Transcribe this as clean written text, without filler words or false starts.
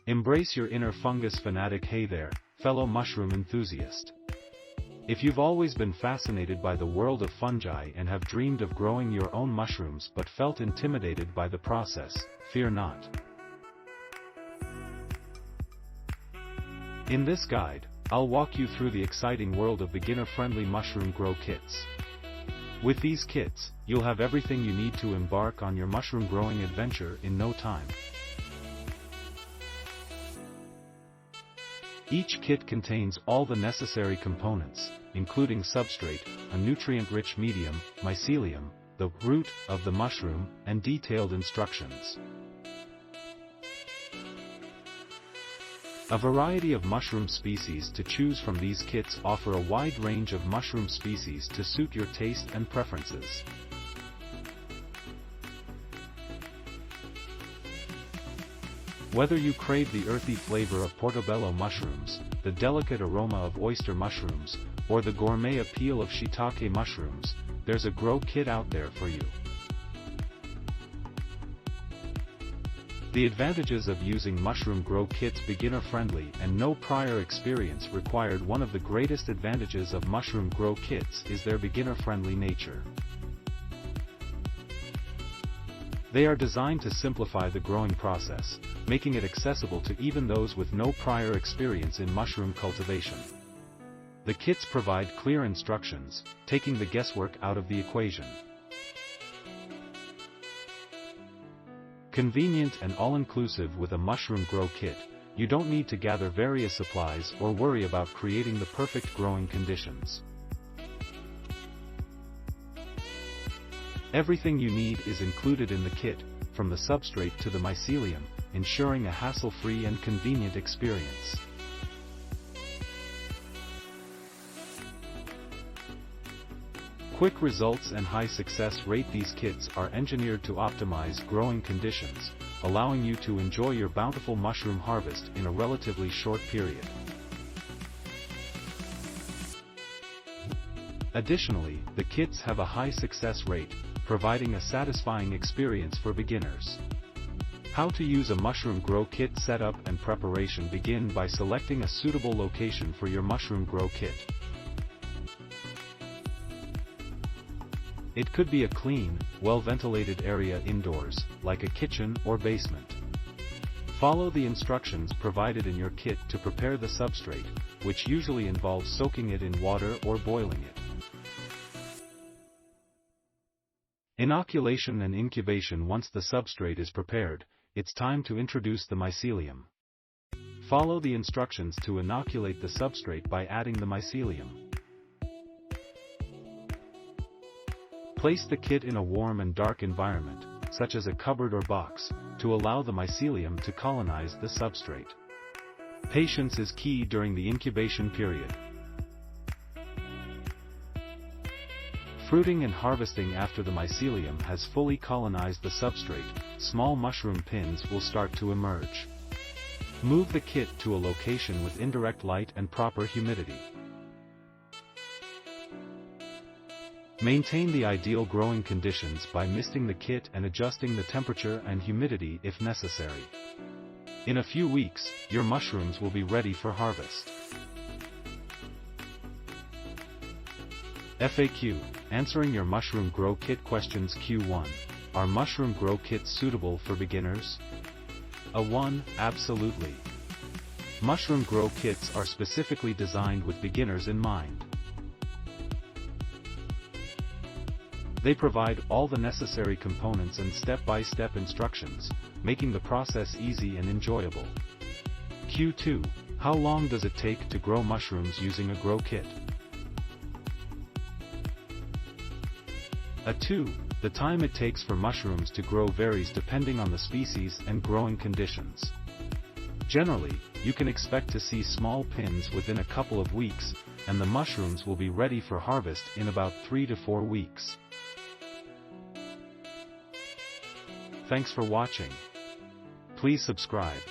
Embrace your inner fungus fanatic. Hey there, fellow mushroom enthusiast. If you've always been fascinated by the world of fungi and have dreamed of growing your own mushrooms but felt intimidated by the process, fear not. In this guide, I'll walk you through the exciting world of beginner-friendly mushroom grow kits. With these kits, you'll have everything you need to embark on your mushroom growing adventure in no time. Each kit contains all the necessary components, including substrate, a nutrient-rich medium, mycelium, the root of the mushroom, and detailed instructions. A variety of mushroom species to choose from. These kits offer a wide range of mushroom species to suit your taste and preferences. Whether you crave the earthy flavor of portobello mushrooms, the delicate aroma of oyster mushrooms, or the gourmet appeal of shiitake mushrooms, there's a grow kit out there for you. The advantages of using mushroom grow kits: beginner-friendly and no prior experience required. One of the greatest advantages of mushroom grow kits is their beginner-friendly nature. They are designed to simplify the growing process, making it accessible to even those with no prior experience in mushroom cultivation. The kits provide clear instructions, taking the guesswork out of the equation. Convenient and all-inclusive: with a mushroom grow kit, you don't need to gather various supplies or worry about creating the perfect growing conditions. Everything you need is included in the kit, from the substrate to the mycelium, ensuring a hassle-free and convenient experience. Quick results and high success rate: these kits are engineered to optimize growing conditions, allowing you to enjoy your bountiful mushroom harvest in a relatively short period. Additionally, the kits have a high success rate, providing a satisfying experience for beginners. How to use a mushroom grow kit: setup and preparation. Begin by selecting a suitable location for your mushroom grow kit. It could be a clean, well-ventilated area indoors, like a kitchen or basement. Follow the instructions provided in your kit to prepare the substrate, which usually involves soaking it in water or boiling it. Inoculation and incubation: once the substrate is prepared, it's time to introduce the mycelium. Follow the instructions to inoculate the substrate by adding the mycelium. Place the kit in a warm and dark environment, such as a cupboard or box, to allow the mycelium to colonize the substrate. Patience is key during the incubation period. Fruiting and harvesting: after the mycelium has fully colonized the substrate, small mushroom pins will start to emerge. Move the kit to a location with indirect light and proper humidity. Maintain the ideal growing conditions by misting the kit and adjusting the temperature and humidity if necessary. In a few weeks, your mushrooms will be ready for harvest. FAQ: answering your mushroom grow kit questions. Q1. Are mushroom grow kits suitable for beginners? A1. Absolutely. Mushroom grow kits are specifically designed with beginners in mind. They provide all the necessary components and step-by-step instructions, making the process easy and enjoyable. Q2. How long does it take to grow mushrooms using a grow kit? A2. The time it takes for mushrooms to grow varies depending on the species and growing conditions. Generally, you can expect to see small pins within a couple of weeks, and the mushrooms will be ready for harvest in about 3 to 4 weeks. Thanks for watching. Please subscribe.